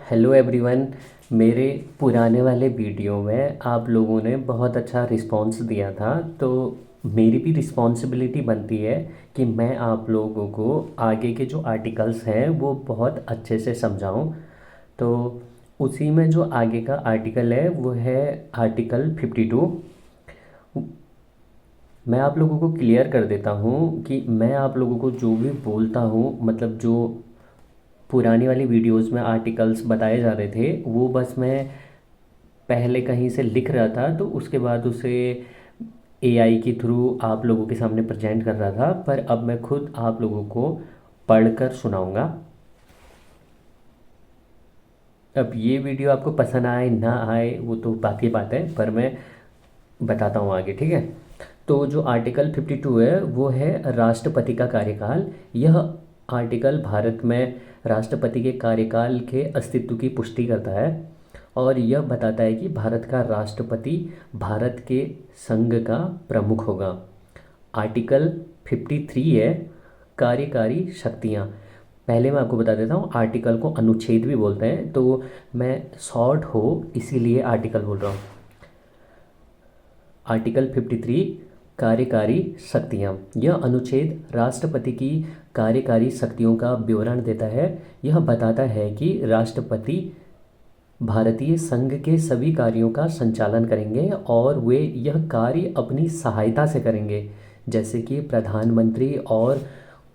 Hello everyone. मेरे पुराने वाले वीडियो में आप लोगों ने बहुत अच्छा रिस्पांस दिया था, तो मेरी भी रिस्पॉन्सिबिलिटी बनती है कि मैं आप लोगों को आगे के जो आर्टिकल्स हैं वो बहुत अच्छे से समझाऊं। तो उसी में जो आगे का आर्टिकल है वो है आर्टिकल 52। मैं आप लोगों को क्लियर कर देता हूँ कि मैं आप लोगों को जो भी बोलता हूँ, मतलब जो पुरानी वाली वीडियोस में आर्टिकल्स बताए जा रहे थे वो बस मैं पहले कहीं से लिख रहा था, तो उसके बाद उसे एआई के थ्रू आप लोगों के सामने प्रेजेंट कर रहा था। पर अब मैं खुद आप लोगों को पढ़कर सुनाऊंगा। अब ये वीडियो आपको पसंद आए ना आए वो तो बाकी बात है, पर मैं बताता हूँ आगे, ठीक है। तो जो आर्टिकल 52 है वो है राष्ट्रपति का कार्यकाल। यह आर्टिकल भारत में राष्ट्रपति के कार्यकाल के अस्तित्व की पुष्टि करता है और यह बताता है कि भारत का राष्ट्रपति भारत के संघ का प्रमुख होगा। आर्टिकल 53 है कार्यकारी शक्तियाँ। पहले मैं आपको बता देता हूँ, आर्टिकल को अनुच्छेद भी बोलते हैं, तो मैं शॉर्ट हो इसीलिए आर्टिकल बोल रहा हूँ। आर्टिकल 53 कार्यकारी शक्तियाँ। यह अनुच्छेद राष्ट्रपति की कार्यकारी शक्तियों का विवरण देता है। यह बताता है कि राष्ट्रपति भारतीय संघ के सभी कार्यों का संचालन करेंगे और वे यह कार्य अपनी सहायता से करेंगे, जैसे कि प्रधानमंत्री और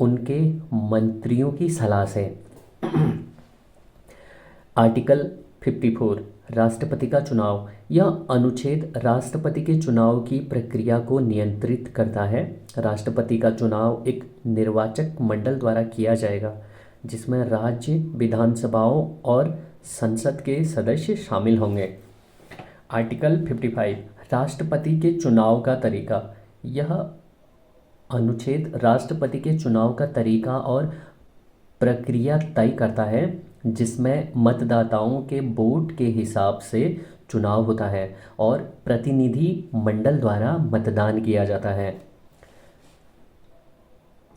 उनके मंत्रियों की सलाह से। आर्टिकल 54 राष्ट्रपति का चुनाव। यह अनुच्छेद राष्ट्रपति के चुनाव की प्रक्रिया को नियंत्रित करता है। राष्ट्रपति का चुनाव एक निर्वाचक मंडल द्वारा किया जाएगा जिसमें राज्य विधानसभाओं और संसद के सदस्य शामिल होंगे। आर्टिकल 55 राष्ट्रपति के चुनाव का तरीका। यह अनुच्छेद राष्ट्रपति के चुनाव का तरीका और प्रक्रिया तय करता है, जिसमें मतदाताओं के वोट के हिसाब से चुनाव होता है और प्रतिनिधि मंडल द्वारा मतदान किया जाता है।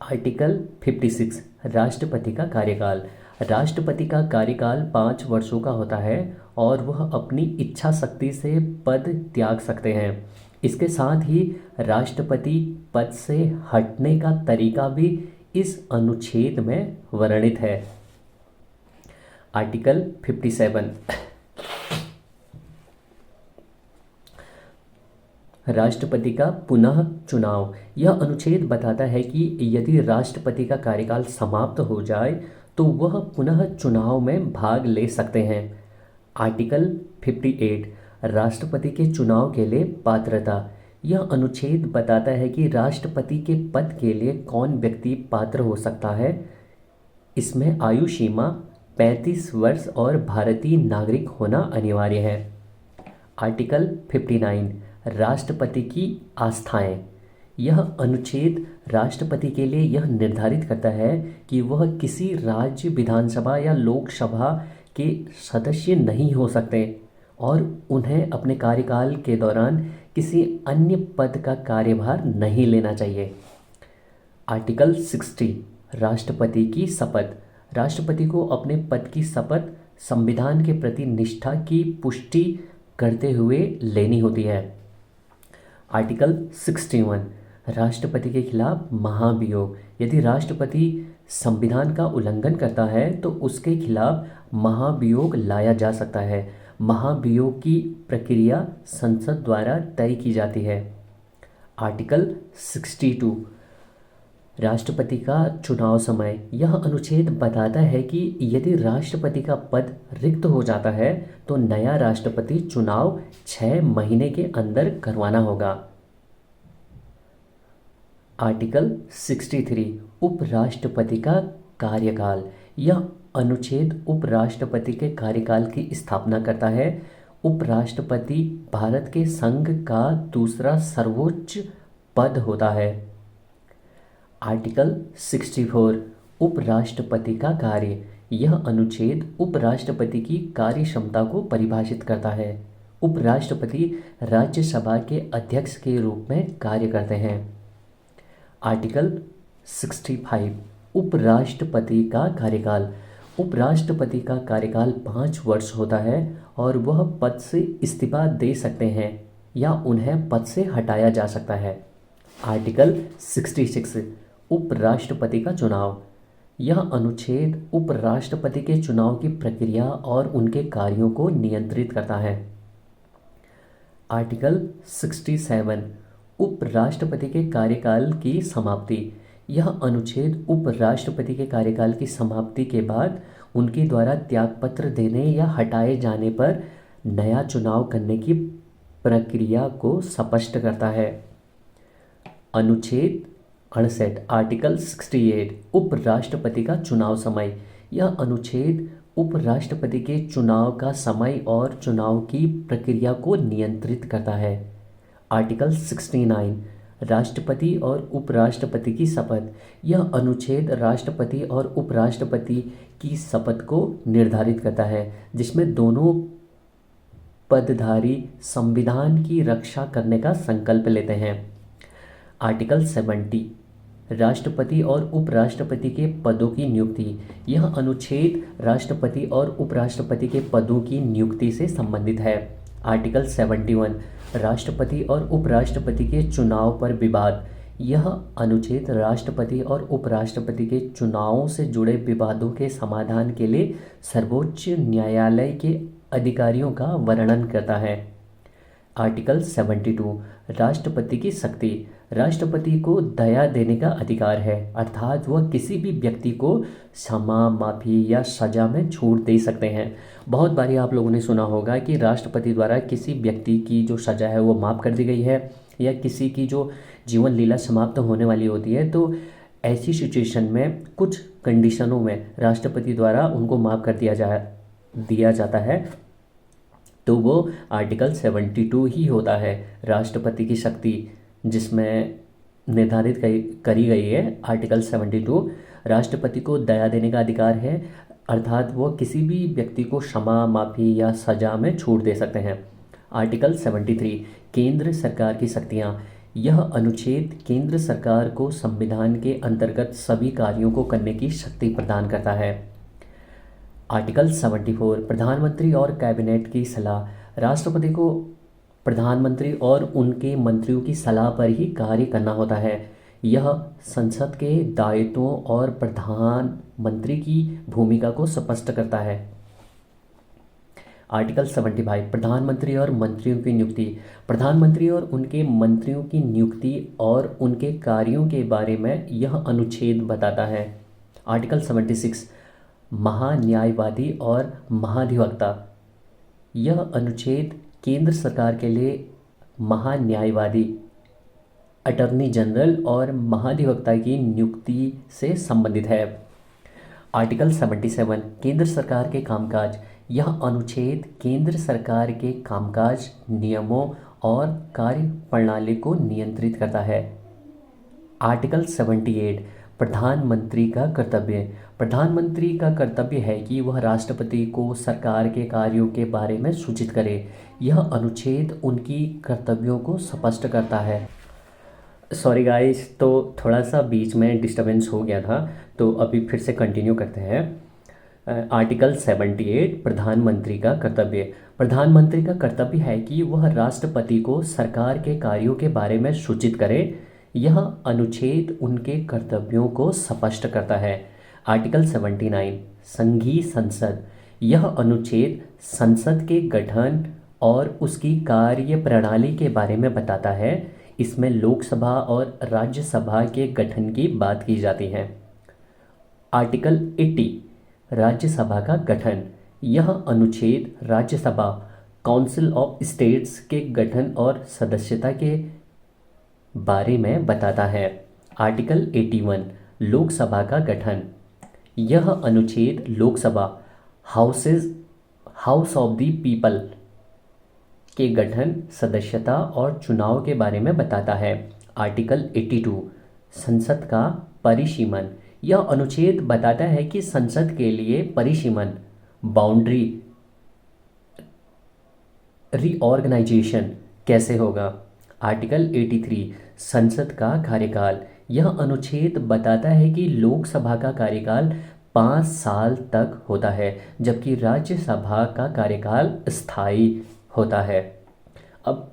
आर्टिकल 56 राष्ट्रपति का कार्यकाल। राष्ट्रपति का कार्यकाल 5 वर्षों का होता है और वह अपनी इच्छा शक्ति से पद त्याग सकते हैं। इसके साथ ही राष्ट्रपति पद से हटने का तरीका भी इस अनुच्छेद में वर्णित है। आर्टिकल 57 राष्ट्रपति का पुनः चुनाव। यह अनुच्छेद बताता है कि यदि राष्ट्रपति का कार्यकाल समाप्त हो जाए तो वह पुनः चुनाव में भाग ले सकते हैं। आर्टिकल 58 राष्ट्रपति के चुनाव के लिए पात्रता। यह अनुच्छेद बताता है कि राष्ट्रपति के पद के लिए कौन व्यक्ति पात्र हो सकता है। इसमें आयु सीमा 35 वर्ष और भारतीय नागरिक होना अनिवार्य है। आर्टिकल 59 राष्ट्रपति की आस्थाएं। यह अनुच्छेद राष्ट्रपति के लिए यह निर्धारित करता है कि वह किसी राज्य विधानसभा या लोकसभा के सदस्य नहीं हो सकते और उन्हें अपने कार्यकाल के दौरान किसी अन्य पद का कार्यभार नहीं लेना चाहिए। आर्टिकल 60 राष्ट्रपति की शपथ। राष्ट्रपति को अपने पद की शपथ संविधान के प्रति निष्ठा की पुष्टि करते हुए लेनी होती है। आर्टिकल 61 राष्ट्रपति के खिलाफ महाभियोग। यदि राष्ट्रपति संविधान का उल्लंघन करता है तो उसके खिलाफ महाभियोग लाया जा सकता है। महाभियोग की प्रक्रिया संसद द्वारा तय की जाती है। आर्टिकल 62 राष्ट्रपति का चुनाव समय। यह अनुच्छेद बताता है कि यदि राष्ट्रपति का पद रिक्त हो जाता है तो नया राष्ट्रपति चुनाव 6 महीने के अंदर करवाना होगा। आर्टिकल 63 उपराष्ट्रपति का कार्यकाल। यह अनुच्छेद उपराष्ट्रपति के कार्यकाल की स्थापना करता है। उपराष्ट्रपति भारत के संघ का दूसरा सर्वोच्च पद होता है। आर्टिकल 64 उपराष्ट्रपति का कार्य। यह अनुच्छेद उपराष्ट्रपति की कार्य क्षमता को परिभाषित करता है। उपराष्ट्रपति राज्यसभा के अध्यक्ष के रूप में कार्य करते हैं। आर्टिकल 65 उपराष्ट्रपति का कार्यकाल। उपराष्ट्रपति का कार्यकाल 5 वर्ष होता है और वह पद से इस्तीफा दे सकते हैं या उन्हें पद से हटाया जा सकता है। आर्टिकल 66 उपराष्ट्रपति का चुनाव। यह अनुच्छेद उपराष्ट्रपति के चुनाव की प्रक्रिया और उनके कार्यों को नियंत्रित करता है। आर्टिकल 67 उपराष्ट्रपति के कार्यकाल की समाप्ति। यह अनुच्छेद उपराष्ट्रपति के कार्यकाल की समाप्ति के बाद उनके द्वारा त्यागपत्र देने या हटाए जाने पर नया चुनाव करने की प्रक्रिया को स्पष्ट करता है। अनुच्छेद 68 आर्टिकल 68 उपराष्ट्रपति का चुनाव समय। यह अनुच्छेद उपराष्ट्रपति के चुनाव का समय और चुनाव की प्रक्रिया को नियंत्रित करता है। आर्टिकल 69 राष्ट्रपति और उपराष्ट्रपति की शपथ। यह अनुच्छेद राष्ट्रपति और उपराष्ट्रपति की शपथ को निर्धारित करता है, जिसमें दोनों पदधारी संविधान की रक्षा करने का संकल्प लेते हैं। आर्टिकल 70 राष्ट्रपति और उपराष्ट्रपति के पदों की नियुक्ति। यह अनुच्छेद राष्ट्रपति और उपराष्ट्रपति के पदों की नियुक्ति से संबंधित है। आर्टिकल 71 राष्ट्रपति और उपराष्ट्रपति के चुनाव पर विवाद। यह अनुच्छेद राष्ट्रपति और उपराष्ट्रपति के चुनावों से जुड़े विवादों के समाधान के लिए सर्वोच्च न्यायालय के अधिकारियों का वर्णन करता है। आर्टिकल 72 राष्ट्रपति की शक्ति। राष्ट्रपति को दया देने का अधिकार है, अर्थात वह किसी भी व्यक्ति को क्षमा, माफ़ी या सज़ा में छूट दे सकते हैं। बहुत बारी आप लोगों ने सुना होगा कि राष्ट्रपति द्वारा किसी व्यक्ति की जो सज़ा है वो माफ़ कर दी गई है, या किसी की जो जीवन लीला समाप्त होने वाली होती है, तो ऐसी सिचुएशन में कुछ कंडीशनों में राष्ट्रपति द्वारा उनको माफ़ कर दिया जाता है, तो वो आर्टिकल 72 ही होता है। राष्ट्रपति की शक्ति जिसमें निर्धारित करी गई है आर्टिकल 72, राष्ट्रपति को दया देने का अधिकार है, अर्थात वो किसी भी व्यक्ति को क्षमा, माफ़ी या सज़ा में छूट दे सकते हैं। आर्टिकल 73 केंद्र सरकार की शक्तियाँ। यह अनुच्छेद केंद्र सरकार को संविधान के अंतर्गत सभी कार्यों को करने की शक्ति प्रदान करता है। आर्टिकल 74 प्रधानमंत्री और कैबिनेट की सलाह। राष्ट्रपति को प्रधानमंत्री और उनके मंत्रियों की सलाह पर ही कार्य करना होता है। यह संसद के दायित्वों और प्रधानमंत्री की भूमिका को स्पष्ट करता है। आर्टिकल 75 प्रधानमंत्री और मंत्रियों की नियुक्ति। प्रधानमंत्री और उनके मंत्रियों की नियुक्ति और उनके कार्यों के बारे में यह अनुच्छेद बताता है। आर्टिकल 76 महान्यायवादी और महाधिवक्ता। यह अनुच्छेद केंद्र सरकार के लिए महान्यायवादी, अटॉर्नी जनरल और महाधिवक्ता की नियुक्ति से संबंधित है। आर्टिकल 77 केंद्र सरकार के कामकाज। यह अनुच्छेद केंद्र सरकार के कामकाज, नियमों और कार्य प्रणाली को नियंत्रित करता है। आर्टिकल 78 प्रधानमंत्री का कर्तव्य। प्रधानमंत्री का कर्तव्य है कि वह राष्ट्रपति को सरकार के कार्यों के बारे में सूचित करे। यह अनुच्छेद उनकी कर्तव्यों को स्पष्ट करता है। सॉरी गाइस, तो थोड़ा सा बीच में डिस्टरबेंस हो गया था, तो अभी फिर से कंटिन्यू करते हैं। आर्टिकल 78 प्रधानमंत्री का कर्तव्य। प्रधानमंत्री का कर्तव्य है कि वह राष्ट्रपति को सरकार के कार्यों के बारे में सूचित करे। यह अनुच्छेद उनके कर्तव्यों को स्पष्ट करता है। आर्टिकल 79 संघीय संसद। यह अनुच्छेद संसद के गठन और उसकी कार्य प्रणाली के बारे में बताता है। इसमें लोकसभा और राज्यसभा के गठन की बात की जाती है। आर्टिकल 80 राज्यसभा का गठन। यह अनुच्छेद राज्यसभा, काउंसिल ऑफ स्टेट्स के गठन और सदस्यता के बारे में बताता है। आर्टिकल 81 लोकसभा का गठन। यह अनुच्छेद Lok Sabha, house of the people के गठन, सदस्यता और चुनाव के बारे में बताता है। आर्टिकल 82 संसद का परिसीमन। यह अनुच्छेद बताता है कि संसद के लिए परिसीमन, बाउंड्री, रीऑर्गेनाइजेशन कैसे होगा। आर्टिकल 83 संसद का कार्यकाल। यह अनुच्छेद बताता है कि लोकसभा का कार्यकाल 5 साल तक होता है, जबकि राज्यसभा का कार्यकाल स्थायी होता है। अब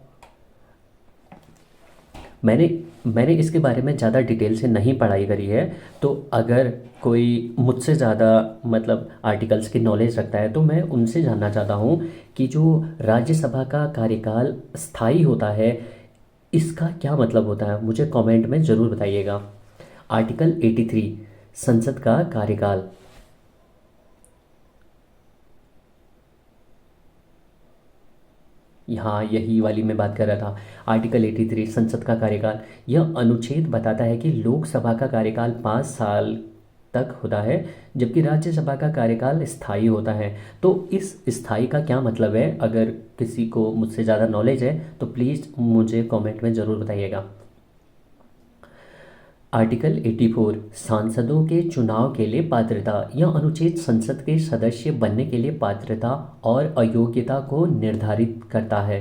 मैंने मैंने इसके बारे में ज़्यादा डिटेल से नहीं पढ़ाई करी है, तो अगर कोई मुझसे ज़्यादा मतलब आर्टिकल्स की नॉलेज रखता है तो मैं उनसे जानना चाहता हूँ कि जो राज्यसभा का कार्यकाल स्थायी होता है, इसका क्या मतलब होता है, मुझे कमेंट में ज़रूर बताइएगा। आर्टिकल 83, संसद का कार्यकाल। यहाँ यही वाली मैं बात कर रहा था। आर्टिकल 83, संसद का कार्यकाल। यह अनुच्छेद बताता है कि लोकसभा का कार्यकाल 5 साल तक होता है, जबकि राज्यसभा का कार्यकाल स्थायी होता है। तो इस स्थायी का क्या मतलब है, अगर किसी को मुझसे ज़्यादा नॉलेज है तो प्लीज़ मुझे कमेंट में ज़रूर बताइएगा। आर्टिकल 84, सांसदों के चुनाव के लिए पात्रता। यह अनुच्छेद संसद के सदस्य बनने के लिए पात्रता और अयोग्यता को निर्धारित करता है।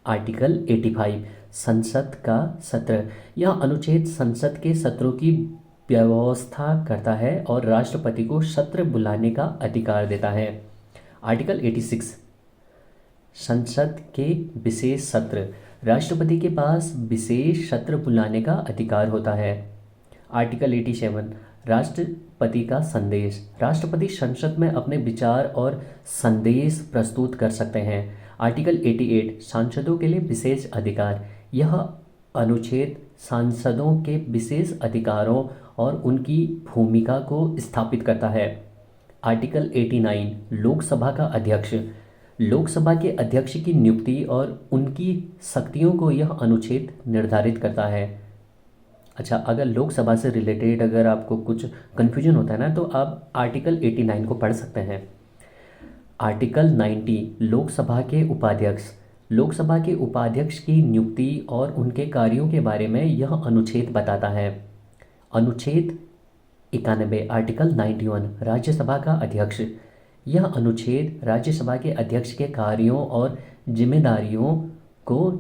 आर्टिकल 85, संसद का सत्र। यह अनुच्छेद संसद के सत्रों की व्यवस्था करता है और राष्ट्रपति को सत्र बुलाने का अधिकार देता है। आर्टिकल 86, संसद के विशेष सत्र। राष्ट्रपति के पास विशेष सत्र बुलाने का अधिकार होता है। आर्टिकल 87, राष्ट्रपति का संदेश। राष्ट्रपति संसद में अपने विचार और संदेश प्रस्तुत कर सकते हैं। आर्टिकल 88, सांसदों के लिए विशेष अधिकार। यह अनुच्छेद सांसदों के विशेष अधिकारों और उनकी भूमिका को स्थापित करता है। आर्टिकल 89, लोकसभा का अध्यक्ष। लोकसभा के अध्यक्ष की नियुक्ति और उनकी शक्तियों को यह अनुच्छेद निर्धारित करता है। अच्छा, अगर लोकसभा से रिलेटेड अगर आपको कुछ कन्फ्यूजन होता है ना, तो आप आर्टिकल 89 को पढ़ सकते हैं। आर्टिकल 90, लोकसभा के उपाध्यक्ष। लोकसभा के उपाध्यक्ष की नियुक्ति और उनके कार्यों के बारे में यह अनुच्छेद बताता है। अनुच्छेद 91, आर्टिकल 91, राज्यसभा का अध्यक्ष। यह अनुच्छेद राज्यसभा के अध्यक्ष के कार्यों और जिम्मेदारियों को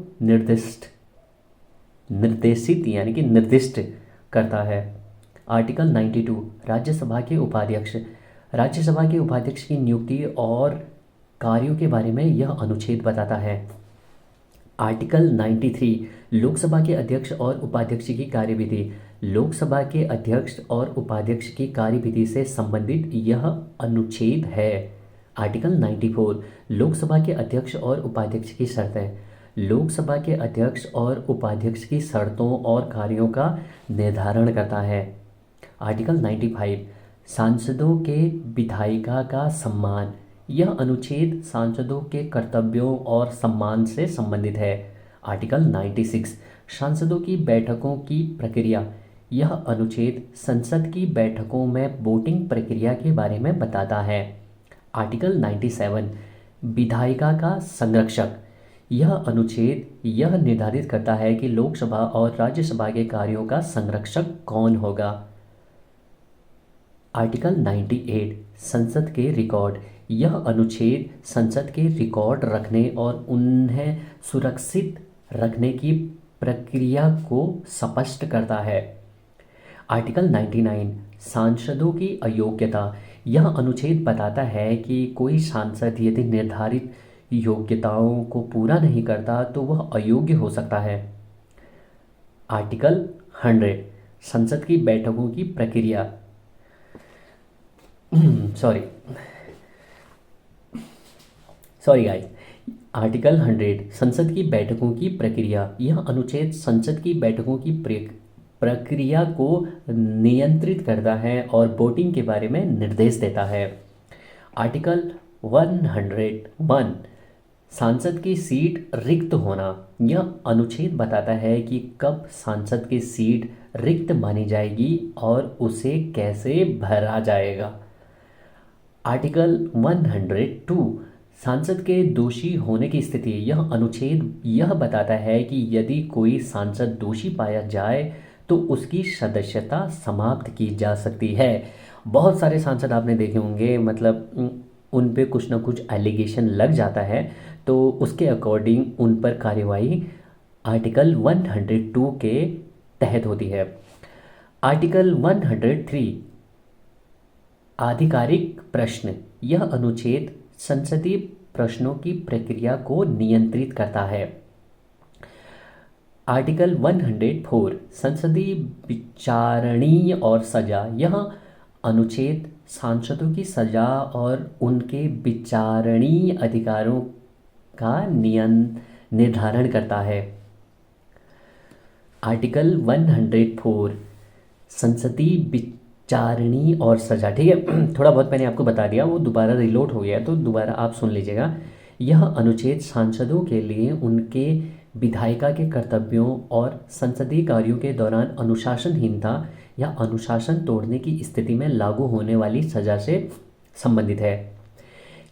निर्देशित यानी कि निर्दिष्ट करता है। आर्टिकल 92, राज्यसभा के उपाध्यक्ष। राज्यसभा के उपाध्यक्ष की नियुक्ति और कार्यों के बारे में यह अनुच्छेद बताता है। आर्टिकल 93, लोकसभा के अध्यक्ष और उपाध्यक्ष की कार्यविधि। लोकसभा के अध्यक्ष और उपाध्यक्ष की कार्यविधि से संबंधित यह अनुच्छेद है। आर्टिकल 94, लोकसभा के अध्यक्ष और उपाध्यक्ष की शर्तें। लोकसभा के अध्यक्ष और उपाध्यक्ष की शर्तों और कार्यों का निर्धारण करता है। आर्टिकल 95, सांसदों के विधायिका का सम्मान। यह अनुच्छेद सांसदों के कर्तव्यों और सम्मान से संबंधित है। आर्टिकल 96, सांसदों की बैठकों की प्रक्रिया। यह अनुच्छेद संसद की बैठकों में वोटिंग प्रक्रिया के बारे में बताता है। आर्टिकल 97, विधायिका का संरक्षक। यह अनुच्छेद यह निर्धारित करता है कि लोकसभा और राज्यसभा के कार्यों का संरक्षक कौन होगा। आर्टिकल 98, संसद के रिकॉर्ड। यह अनुच्छेद संसद के रिकॉर्ड रखने और उन्हें सुरक्षित रखने की प्रक्रिया को स्पष्ट करता है। आर्टिकल 99, सांसदों की अयोग्यता। यह अनुच्छेद बताता है कि कोई सांसद यदि निर्धारित योग्यताओं को पूरा नहीं करता तो वह अयोग्य हो सकता है। आर्टिकल 100, संसद की बैठकों की प्रक्रिया। Sorry guys. आर्टिकल 100, संसद की बैठकों की प्रक्रिया। यह अनुच्छेद संसद की बैठकों की प्रक्रिया को नियंत्रित करता है और वोटिंग के बारे में निर्देश देता है। आर्टिकल 101, सांसद की सीट रिक्त होना। यह अनुच्छेद बताता है कि कब सांसद की सीट रिक्त मानी जाएगी और उसे कैसे भरा जाएगा। आर्टिकल 102, सांसद के दोषी होने की स्थिति। यह अनुच्छेद यह बताता है कि यदि कोई सांसद दोषी पाया जाए तो उसकी सदस्यता समाप्त की जा सकती है। बहुत सारे सांसद आपने देखे होंगे, मतलब उन पे कुछ ना कुछ एलिगेशन लग जाता है, तो उसके अकॉर्डिंग उन पर कार्यवाही आर्टिकल 102 के तहत होती है। आर्टिकल 103, आधिकारिक प्रश्न। यह अनुच्छेद संसदीय प्रश्नों की प्रक्रिया को नियंत्रित करता है। आर्टिकल 104 संसदीय विचारणीय और सजा। यह अनुच्छेद सांसदों की सजा और उनके विचारणीय अधिकारों का निर्धारण करता है। आर्टिकल 104 संसदीय विचारणी और सजा। ठीक है, थोड़ा बहुत मैंने आपको बता दिया, वो दोबारा रिलोड हो गया तो दोबारा आप सुन लीजिएगा। यह अनुच्छेद सांसदों के लिए उनके विधायिका के कर्तव्यों और संसदीय कार्यों के दौरान अनुशासनहीनता या अनुशासन तोड़ने की स्थिति में लागू होने वाली सजा से संबंधित है।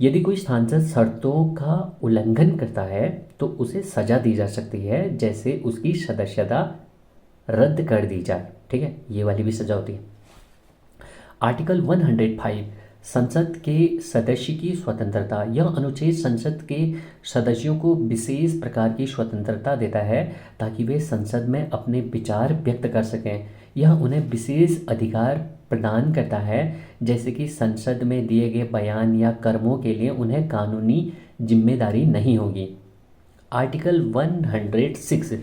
यदि कोई सांसद शर्तों का उल्लंघन करता है तो उसे सजा दी जा सकती है, जैसे उसकी सदस्यता रद्द कर दी जाए। ठीक है, ये वाली भी सजा होती है। आर्टिकल 105 संसद के सदस्य की स्वतंत्रता। यह अनुच्छेद संसद के सदस्यों को विशेष प्रकार की स्वतंत्रता देता है ताकि वे संसद में अपने विचार व्यक्त कर सकें। यह उन्हें विशेष अधिकार प्रदान करता है, जैसे कि संसद में दिए गए बयान या कर्मों के लिए उन्हें कानूनी जिम्मेदारी नहीं होगी। आर्टिकल 106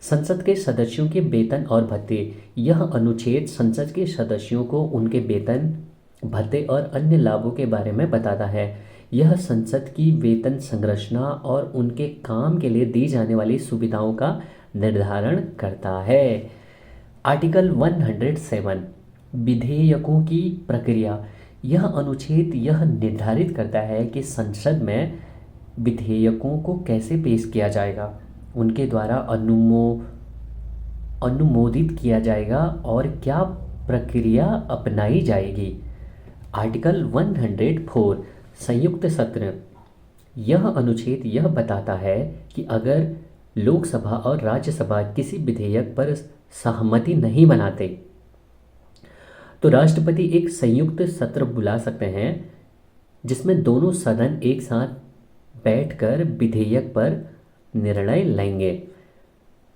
संसद के सदस्यों के वेतन और भत्ते। यह अनुच्छेद संसद के सदस्यों को उनके वेतन, भत्ते और अन्य लाभों के बारे में बताता है। यह संसद की वेतन संरचना और उनके काम के लिए दी जाने वाली सुविधाओं का निर्धारण करता है। आर्टिकल 107 विधेयकों की प्रक्रिया। यह अनुच्छेद यह निर्धारित करता है कि संसद में विधेयकों को कैसे पेश किया जाएगा, उनके द्वारा अनुमोदित किया जाएगा और क्या प्रक्रिया अपनाई जाएगी। आर्टिकल 104 संयुक्त सत्र। यह अनुच्छेद यह बताता है कि अगर लोकसभा और राज्यसभा किसी विधेयक पर सहमति नहीं बनाते तो राष्ट्रपति एक संयुक्त सत्र बुला सकते हैं, जिसमें दोनों सदन एक साथ बैठकर विधेयक पर निर्णय लेंगे।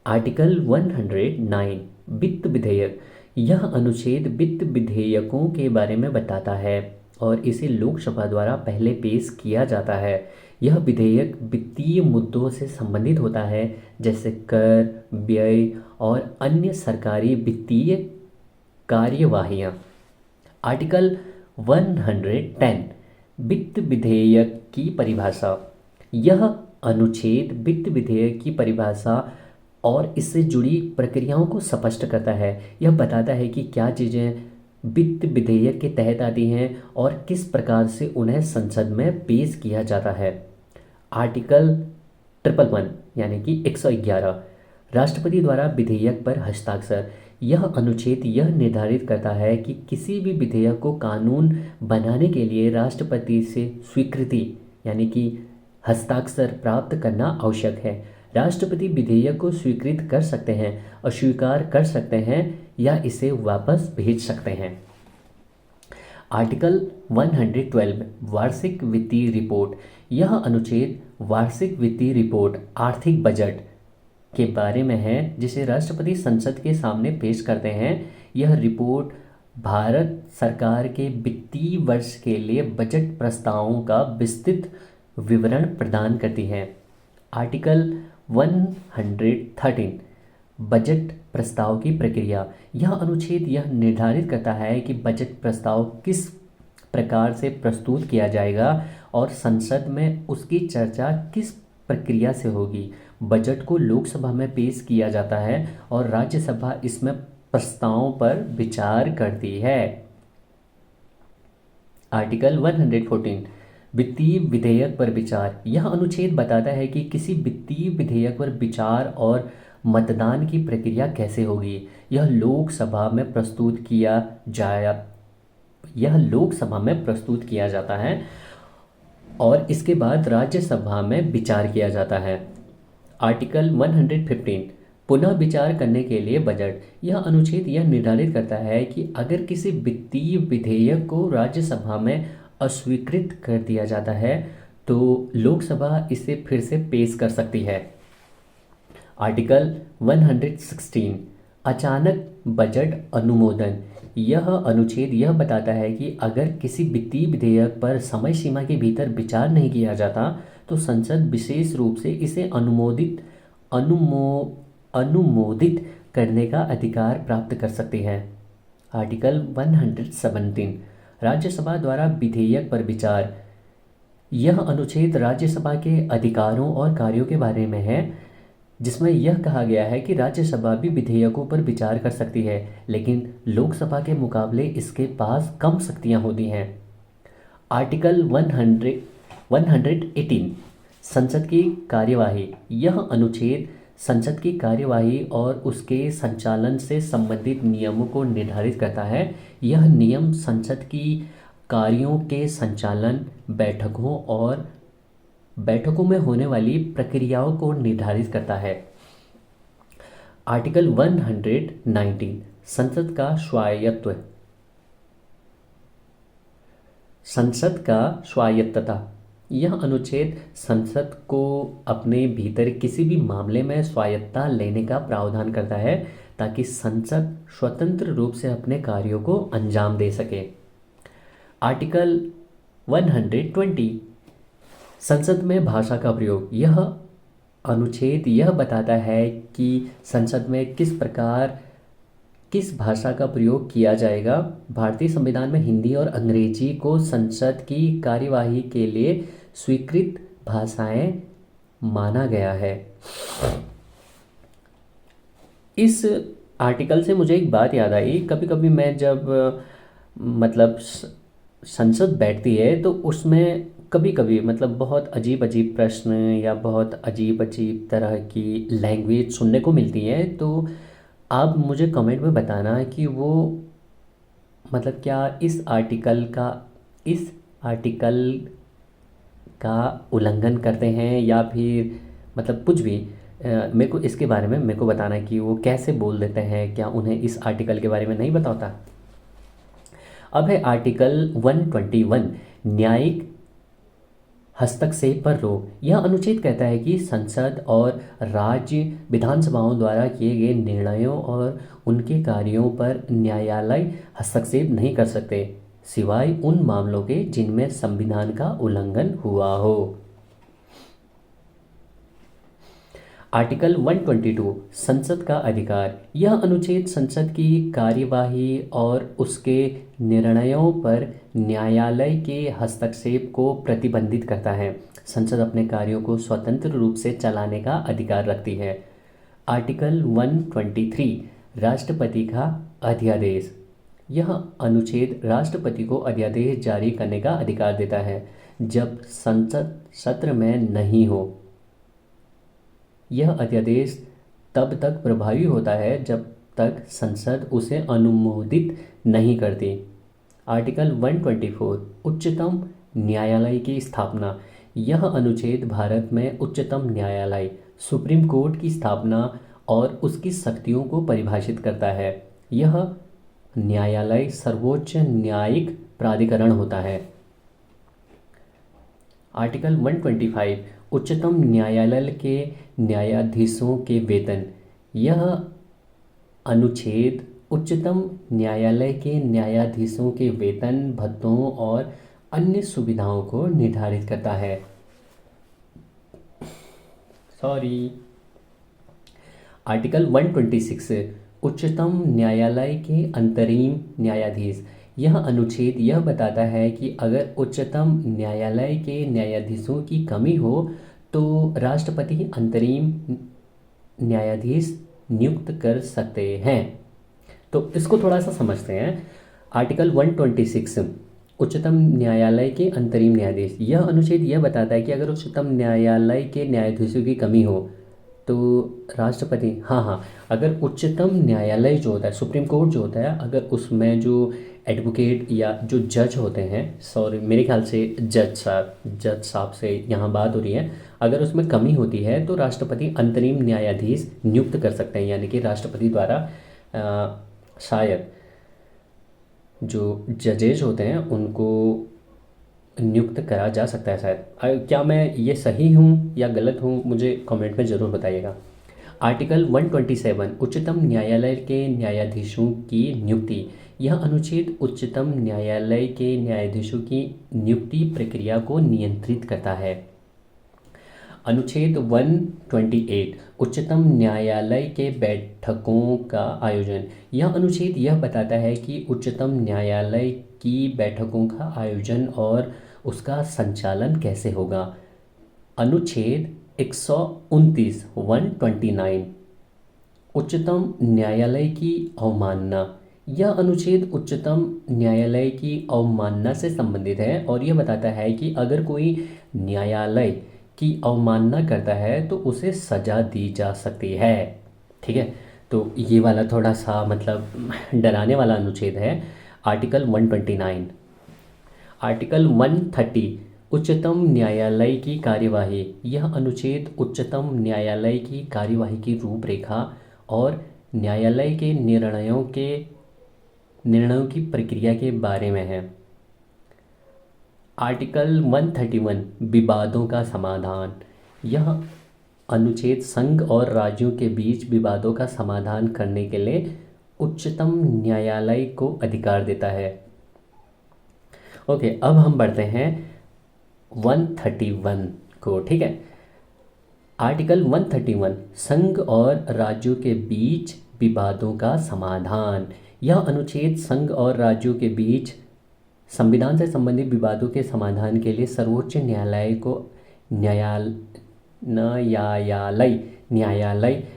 आर्टिकल 109 वित्त विधेयक। यह अनुच्छेद वित्त विधेयकों के बारे में बताता है और इसे लोकसभा द्वारा पहले पेश किया जाता है। यह विधेयक वित्तीय मुद्दों से संबंधित होता है, जैसे कर, व्यय और अन्य सरकारी वित्तीय कार्यवाहियाँ। आर्टिकल 110 वित्त विधेयक की परिभाषा। यह अनुच्छेद वित्त विधेयक की परिभाषा और इससे जुड़ी प्रक्रियाओं को स्पष्ट करता है। यह बताता है कि क्या चीज़ें वित्त विधेयक के तहत आती हैं और किस प्रकार से उन्हें संसद में पेश किया जाता है। आर्टिकल 111 यानी कि 111 राष्ट्रपति द्वारा विधेयक पर हस्ताक्षर। यह अनुच्छेद यह निर्धारित करता है कि किसी भी विधेयक को कानून बनाने के लिए राष्ट्रपति से स्वीकृति यानी कि हस्ताक्षर प्राप्त करना आवश्यक है। राष्ट्रपति विधेयक को स्वीकृत कर सकते हैं, अस्वीकार कर सकते हैं या इसे वापस भेज सकते हैं। आर्टिकल 112 वार्षिक वित्तीय रिपोर्ट। यह अनुच्छेद वार्षिक वित्तीय रिपोर्ट आर्थिक बजट के बारे में है, जिसे राष्ट्रपति संसद के सामने पेश करते हैं। यह रिपोर्ट भारत सरकार के वित्तीय वर्ष के लिए बजट प्रस्तावों का विस्तृत विवरण प्रदान करती है। आर्टिकल 113 बजट प्रस्ताव की प्रक्रिया। यह अनुच्छेद यह निर्धारित करता है कि बजट प्रस्ताव किस प्रकार से प्रस्तुत किया जाएगा और संसद में उसकी चर्चा किस प्रक्रिया से होगी। बजट को लोकसभा में पेश किया जाता है और राज्यसभा इसमें प्रस्तावों पर विचार करती है। आर्टिकल 114 वित्तीय विधेयक पर विचार। यह अनुच्छेद बताता है कि किसी वित्तीय विधेयक पर विचार और मतदान की प्रक्रिया कैसे होगी। यह लोकसभा में प्रस्तुत किया जाता है और इसके बाद राज्यसभा में विचार किया जाता है। आर्टिकल 115 पुनः विचार करने के लिए बजट। यह अनुच्छेद यह निर्धारित करता है कि अगर किसी वित्तीय विधेयक को राज्यसभा में अस्वीकृत कर दिया जाता है तो लोकसभा इसे फिर से पेश कर सकती है। आर्टिकल 116 अचानक बजट अनुमोदन। यह अनुच्छेद यह बताता है कि अगर किसी वित्तीय विधेयक पर समय सीमा के भीतर विचार नहीं किया जाता तो संसद विशेष रूप से इसे अनुमोदित करने का अधिकार प्राप्त कर सकती है। आर्टिकल 117 राज्यसभा द्वारा विधेयक पर विचार। यह अनुच्छेद राज्यसभा के अधिकारों और कार्यों के बारे में है, जिसमें यह कहा गया है कि राज्यसभा भी विधेयकों पर विचार कर सकती है, लेकिन लोकसभा के मुकाबले इसके पास कम शक्तियां होती हैं। आर्टिकल 118 संसद की कार्यवाही। यह अनुच्छेद संसद की कार्यवाही और उसके संचालन से संबंधित नियमों को निर्धारित करता है। यह नियम संसद की कार्यों के संचालन, बैठकों में होने वाली प्रक्रियाओं को निर्धारित करता है। आर्टिकल 119 संसद का स्वायत्तता। यह अनुच्छेद संसद को अपने भीतर किसी भी मामले में स्वायत्तता लेने का प्रावधान करता है ताकि संसद स्वतंत्र रूप से अपने कार्यों को अंजाम दे सके। आर्टिकल 120 संसद में भाषा का प्रयोग। यह अनुच्छेद यह बताता है कि संसद में किस भाषा का प्रयोग किया जाएगा। भारतीय संविधान में हिंदी और अंग्रेजी को संसद की कार्यवाही के लिए स्वीकृत भाषाएं माना गया है। इस आर्टिकल से मुझे एक बात याद आई। कभी कभी मैं जब मतलब संसद बैठती है तो उसमें कभी कभी मतलब बहुत अजीब अजीब प्रश्न या बहुत अजीब अजीब तरह की लैंग्वेज सुनने को मिलती है। तो आप मुझे कमेंट में बताना कि वो मतलब क्या इस आर्टिकल का उल्लंघन करते हैं या फिर मतलब कुछ भी। मेरे को इसके बारे में मेरे को बताना कि वो कैसे बोल देते हैं, क्या उन्हें इस आर्टिकल के बारे में नहीं बताता। अब है आर्टिकल 121 न्यायिक हस्तक्षेप पर रोक। यह अनुच्छेद कहता है कि संसद और राज्य विधानसभाओं द्वारा किए गए निर्णयों और उनके कार्यों पर न्यायालय हस्तक्षेप नहीं कर सकते, सिवाय उन मामलों के जिनमें संविधान का उल्लंघन हुआ हो। आर्टिकल 122 संसद का अधिकार। यह अनुच्छेद संसद की कार्यवाही और उसके निर्णयों पर न्यायालय के हस्तक्षेप को प्रतिबंधित करता है। संसद अपने कार्यों को स्वतंत्र रूप से चलाने का अधिकार रखती है। आर्टिकल 123 राष्ट्रपति का अध्यादेश। यह अनुच्छेद राष्ट्रपति को अध्यादेश जारी करने का अधिकार देता है जब संसद सत्र में नहीं हो। यह अध्यादेश तब तक प्रभावी होता है जब तक संसद उसे अनुमोदित नहीं करती। आर्टिकल 124 उच्चतम न्यायालय की स्थापना। यह अनुच्छेद भारत में उच्चतम न्यायालय सुप्रीम कोर्ट की स्थापना और उसकी शक्तियों को परिभाषित करता है। यह न्यायालय सर्वोच्च न्यायिक प्राधिकरण होता है। आर्टिकल 125 उच्चतम न्यायालय के न्यायाधीशों के वेतन। यह अनुच्छेद उच्चतम न्यायालय के न्यायाधीशों के वेतन, भत्तों और अन्य सुविधाओं को निर्धारित करता है। आर्टिकल 126 उच्चतम न्यायालय के अंतरिम न्यायाधीश। यह अनुच्छेद यह बताता है कि अगर उच्चतम न्यायालय के न्यायाधीशों की कमी हो तो राष्ट्रपति अंतरिम न्यायाधीश नियुक्त कर सकते हैं। तो इसको थोड़ा सा समझते हैं। आर्टिकल 126 उच्चतम न्यायालय के अंतरिम न्यायाधीश। यह अनुच्छेद यह बताता है कि अगर उच्चतम न्यायालय के न्यायाधीशों की कमी हो तो राष्ट्रपति अगर उच्चतम न्यायालय जो होता है, सुप्रीम कोर्ट जो होता है, अगर उसमें जो एडवोकेट या जो जज होते हैं, मेरे ख्याल से जज साहब से यहाँ बात हो रही है, अगर उसमें कमी होती है तो राष्ट्रपति अंतरिम न्यायाधीश नियुक्त कर सकते हैं। यानी कि राष्ट्रपति द्वारा शायद जो जजेज होते हैं उनको नियुक्त करा जा सकता है शायद। क्या मैं ये सही हूँ या गलत हूँ, मुझे कमेंट में ज़रूर बताइएगा। आर्टिकल 127 उच्चतम न्यायालय के न्यायाधीशों की नियुक्ति। यह अनुच्छेद उच्चतम न्यायालय के न्यायाधीशों की नियुक्ति प्रक्रिया को नियंत्रित करता है। अनुच्छेद 128 उच्चतम न्यायालय के बैठकों का आयोजन। यह अनुच्छेद यह बताता है कि उच्चतम न्यायालय की बैठकों का आयोजन और उसका संचालन कैसे होगा। अनुच्छेद 129 129 उच्चतम न्यायालय की अवमानना। यह अनुच्छेद उच्चतम न्यायालय की अवमानना से संबंधित है और यह बताता है कि अगर कोई न्यायालय की अवमानना करता है तो उसे सज़ा दी जा सकती है। ठीक है, तो ये वाला थोड़ा सा मतलब डराने वाला अनुच्छेद है। आर्टिकल 129। आर्टिकल 130 उच्चतम न्यायालय की कार्यवाही। यह अनुच्छेद उच्चतम न्यायालय की कार्यवाही की रूपरेखा और न्यायालय के निर्णयों की प्रक्रिया के बारे में है। आर्टिकल 131 विवादों का समाधान। यह अनुच्छेद संघ और राज्यों के बीच विवादों का समाधान करने के लिए उच्चतम न्यायालय को अधिकार देता है। ओके, अब हम बढ़ते हैं 131 को। ठीक है, आर्टिकल 131 संघ और राज्यों के बीच विवादों का समाधान। यह अनुच्छेद संघ और राज्यों के बीच संविधान से संबंधित विवादों के समाधान के लिए सर्वोच्च न्यायालय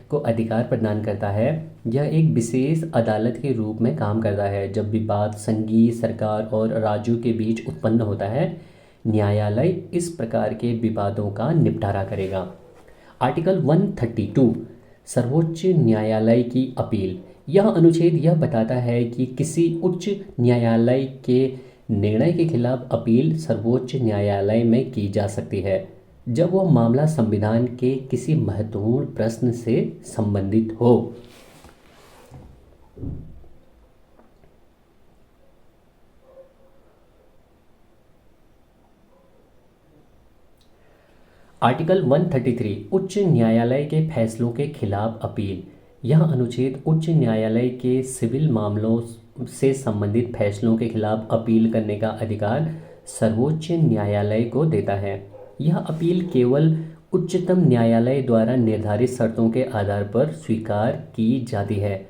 को अधिकार प्रदान करता है। यह एक विशेष अदालत के रूप में काम करता है। जब विवाद संघीय सरकार और राज्यों के बीच उत्पन्न होता है, न्यायालय इस प्रकार के विवादों का निपटारा करेगा। आर्टिकल 132 सर्वोच्च न्यायालय की अपील। यह अनुच्छेद यह बताता है कि किसी उच्च न्यायालय के निर्णय के खिलाफ अपील सर्वोच्च न्यायालय में की जा सकती है जब वह मामला संविधान के किसी महत्वपूर्ण प्रश्न से संबंधित हो। आर्टिकल 133 उच्च न्यायालय के फैसलों के खिलाफ अपील। यह अनुच्छेद उच्च न्यायालय के सिविल मामलों से संबंधित फैसलों के खिलाफ अपील करने का अधिकार सर्वोच्च न्यायालय को देता है। यह अपील केवल उच्चतम न्यायालय द्वारा निर्धारित शर्तों के आधार पर स्वीकार की जाती है।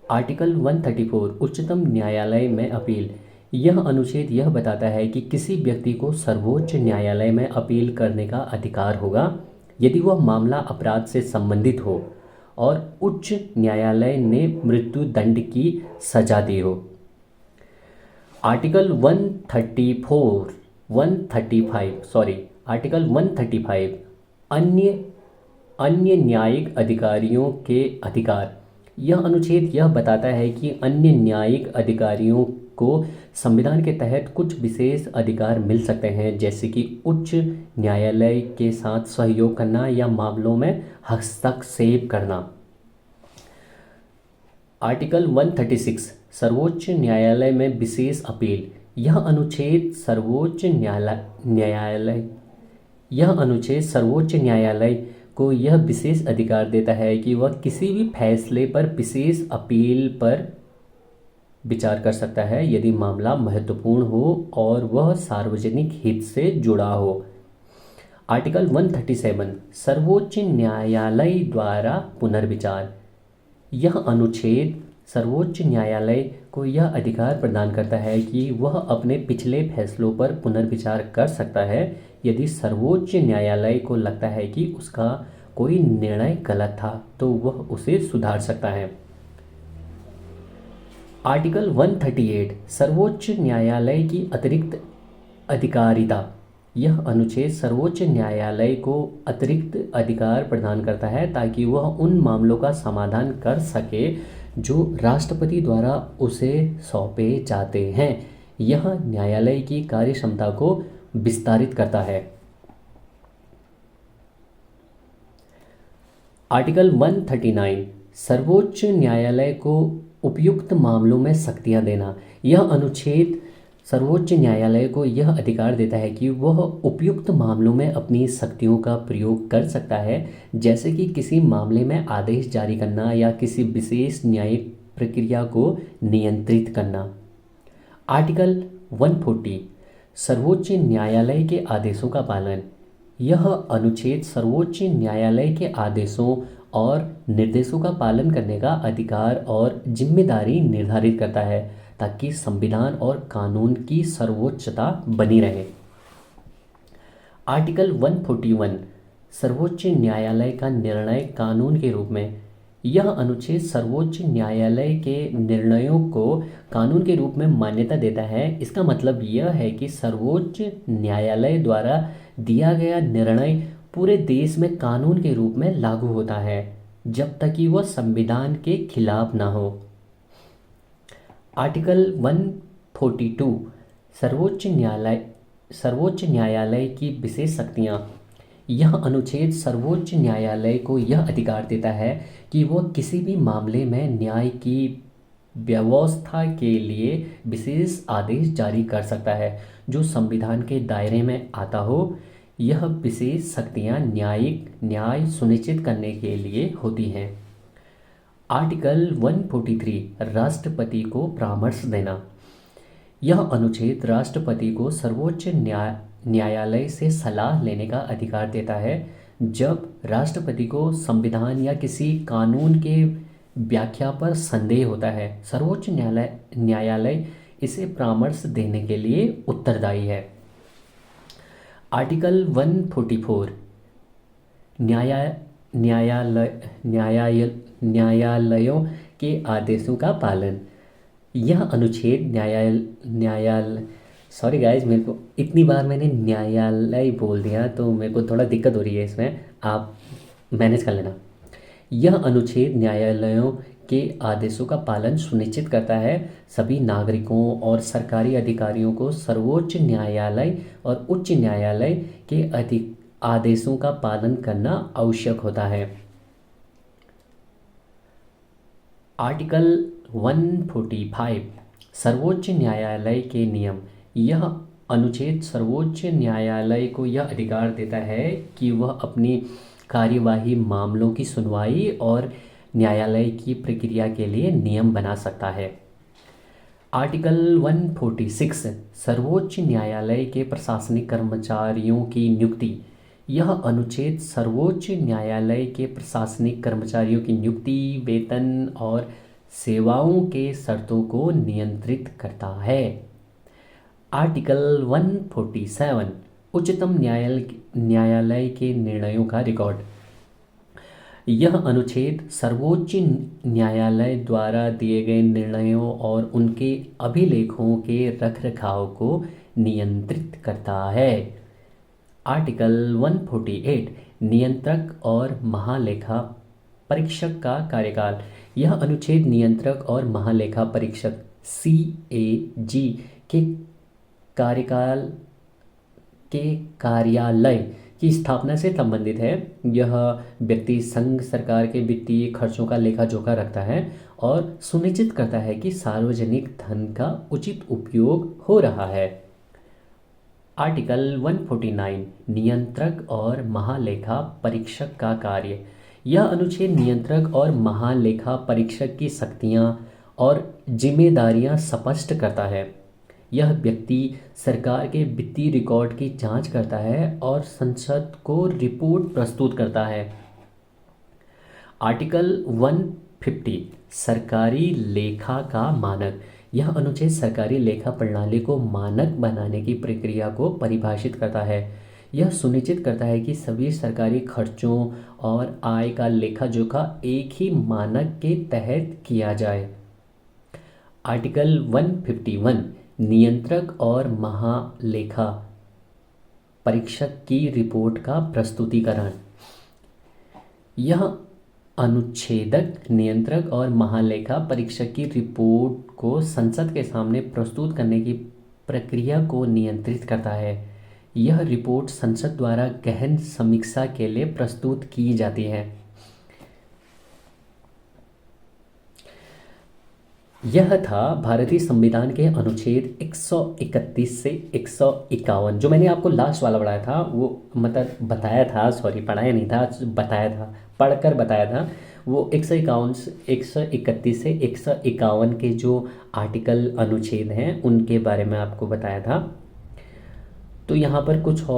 आर्टिकल 134 उच्चतम न्यायालय में अपील। यह अनुच्छेद यह बताता है कि किसी व्यक्ति को सर्वोच्च न्यायालय में अपील करने का अधिकार होगा यदि वह मामला अपराध से संबंधित हो और उच्च न्यायालय ने मृत्यु दंड की सजा दी हो। आर्टिकल 135 अन्य न्यायिक अधिकारियों के अधिकार। यह अनुच्छेद यह बताता है कि अन्य न्यायिक अधिकारियों को संविधान के तहत कुछ विशेष अधिकार मिल सकते हैं, जैसे कि उच्च न्यायालय के साथ सहयोग करना या मामलों में हस्तक्षेप करना। आर्टिकल 136 सर्वोच्च न्यायालय में विशेष अपील। यह अनुच्छेद सर्वोच्च न्यायालय को यह विशेष अधिकार देता है कि वह किसी भी फैसले पर विशेष अपील पर विचार कर सकता है यदि मामला महत्वपूर्ण हो और वह सार्वजनिक हित से जुड़ा हो। आर्टिकल 137 सर्वोच्च न्यायालय द्वारा पुनर्विचार। यह अनुच्छेद सर्वोच्च न्यायालय को यह अधिकार प्रदान करता है कि वह अपने पिछले फैसलों पर पुनर्विचार कर सकता है यदि सर्वोच्च न्यायालय को लगता है कि उसका कोई निर्णय गलत था तो वह उसे सुधार सकता है। आर्टिकल 138 सर्वोच्च न्यायालय की अतिरिक्त अधिकारिता। यह अनुच्छेद सर्वोच्च न्यायालय को अतिरिक्त अधिकार प्रदान करता है ताकि वह उन मामलों का समाधान कर सके जो राष्ट्रपति द्वारा उसे सौंपे जाते हैं। यह न्यायालय की कार्यक्षमता को विस्तारित करता है। आर्टिकल 139 सर्वोच्च न्यायालय को उपयुक्त मामलों में शक्तियां देना। यह अनुच्छेद सर्वोच्च न्यायालय को यह अधिकार देता है कि वह उपयुक्त मामलों में अपनी शक्तियों का प्रयोग कर सकता है, जैसे कि किसी मामले में आदेश जारी करना या किसी विशेष न्यायिक प्रक्रिया को नियंत्रित करना। आर्टिकल 140 सर्वोच्च न्यायालय के आदेशों का पालन। यह अनुच्छेद सर्वोच्च न्यायालय के आदेशों और निर्देशों का पालन करने का अधिकार और जिम्मेदारी निर्धारित करता है ताकि संविधान और कानून की सर्वोच्चता बनी रहे। आर्टिकल 141 सर्वोच्च न्यायालय का निर्णय कानून के रूप में। यह अनुच्छेद सर्वोच्च न्यायालय के निर्णयों को कानून के रूप में मान्यता देता है। इसका मतलब यह है कि सर्वोच्च न्यायालय द्वारा दिया गया निर्णय पूरे देश में कानून के रूप में लागू होता है जब तक कि वह संविधान के खिलाफ ना हो। आर्टिकल 142 सर्वोच्च न्यायालय की विशेष शक्तियाँ। यह अनुच्छेद सर्वोच्च न्यायालय को यह अधिकार देता है कि वह किसी भी मामले में न्याय की व्यवस्था के लिए विशेष आदेश जारी कर सकता है जो संविधान के दायरे में आता हो। यह विशेष शक्तियाँ न्याय सुनिश्चित करने के लिए होती हैं। आर्टिकल 143 राष्ट्रपति को परामर्श देना। यह अनुच्छेद राष्ट्रपति को सर्वोच्च न्यायालय से सलाह लेने का अधिकार देता है जब राष्ट्रपति को संविधान या किसी कानून के व्याख्या पर संदेह होता है। सर्वोच्च न्यायालय इसे परामर्श देने के लिए उत्तरदायी है। आर्टिकल 144 न्यायालयों के आदेशों का पालन। यह अनुच्छेद न्यायालय सॉरी गाइज, मेरे को इतनी बार मैंने न्यायालय बोल दिया तो मेरे को थोड़ा दिक्कत हो रही है इसमें, आप मैनेज कर लेना। यह अनुच्छेद न्यायालयों के आदेशों का पालन सुनिश्चित करता है। सभी नागरिकों और सरकारी अधिकारियों को सर्वोच्च न्यायालय और उच्च न्यायालय के आदेशों का पालन करना आवश्यक होता है। आर्टिकल 145 सर्वोच्च न्यायालय के नियम। यह अनुच्छेद सर्वोच्च न्यायालय को यह अधिकार देता है कि वह अपनी कार्यवाही मामलों की सुनवाई और न्यायालय की प्रक्रिया के लिए नियम बना सकता है। आर्टिकल 146 सर्वोच्च न्यायालय के प्रशासनिक कर्मचारियों की नियुक्ति। यह अनुच्छेद सर्वोच्च न्यायालय के प्रशासनिक कर्मचारियों की नियुक्ति, वेतन और सेवाओं के शर्तों को नियंत्रित करता है। आर्टिकल 147 उच्चतम न्यायालय के निर्णयों का रिकॉर्ड। यह अनुच्छेद सर्वोच्च न्यायालय द्वारा दिए गए निर्णयों और उनके अभिलेखों के रखरखाव को नियंत्रित करता है। आर्टिकल 148 नियंत्रक और महालेखा परीक्षक का कार्यकाल। यह अनुच्छेद नियंत्रक और महालेखा परीक्षक CAG के कार्यालय की स्थापना से संबंधित है। यह व्यक्ति संघ सरकार के वित्तीय खर्चों का लेखा जोखा रखता है और सुनिश्चित करता है कि सार्वजनिक धन का उचित उपयोग हो रहा है। आर्टिकल 149 नियंत्रक और महालेखा परीक्षक का कार्य। यह अनुच्छेद नियंत्रक और महालेखा परीक्षक की शक्तियाँ और जिम्मेदारियाँ स्पष्ट करता है। यह व्यक्ति सरकार के वित्तीय रिकॉर्ड की जांच करता है और संसद को रिपोर्ट प्रस्तुत करता है। आर्टिकल 150 सरकारी लेखा का मानक। यह अनुच्छेद सरकारी लेखा प्रणाली को मानक बनाने की प्रक्रिया को परिभाषित करता है। यह सुनिश्चित करता है कि सभी सरकारी खर्चों और आय का लेखा जोखा एक ही मानक के तहत किया जाए। आर्टिकल 151 नियंत्रक और महालेखा परीक्षक की रिपोर्ट का प्रस्तुतिकरण। यह अनुच्छेदक नियंत्रक और महालेखा परीक्षक की रिपोर्ट को संसद के सामने प्रस्तुत करने की प्रक्रिया को नियंत्रित करता है। यह रिपोर्ट संसद द्वारा गहन समीक्षा के लिए प्रस्तुत की जाती है। यह था भारतीय संविधान के अनुच्छेद 131 से 151, जो मैंने आपको लास्ट वाला पढ़ाया था, वो मतलब बताया था, सॉरी पढ़ाया नहीं था, बताया था, पढ़कर बताया था। वो 151 131 से 151 के जो आर्टिकल अनुच्छेद हैं उनके बारे में आपको बताया था। तो यहाँ पर कुछ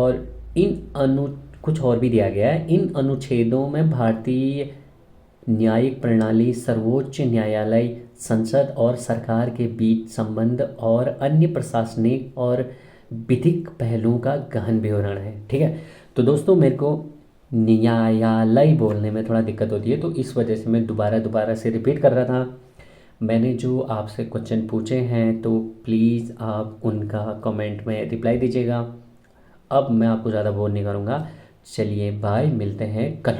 और भी दिया गया है। इन अनुच्छेदों में भारतीय न्यायिक प्रणाली, सर्वोच्च न्यायालय, संसद और सरकार के बीच संबंध और अन्य प्रशासनिक और विधिक पहलुओं का गहन विवरण है। ठीक है। तो दोस्तों मेरे को न्यायालय बोलने में थोड़ा दिक्कत होती है, तो इस वजह से मैं दोबारा दोबारा से रिपीट कर रहा था। मैंने जो आपसे क्वेश्चन पूछे हैं तो प्लीज़ आप उनका कमेंट में रिप्लाई दीजिएगा। अब मैं आपको ज़्यादा बोर नहीं करूँगा। चलिए बाय, मिलते हैं कल।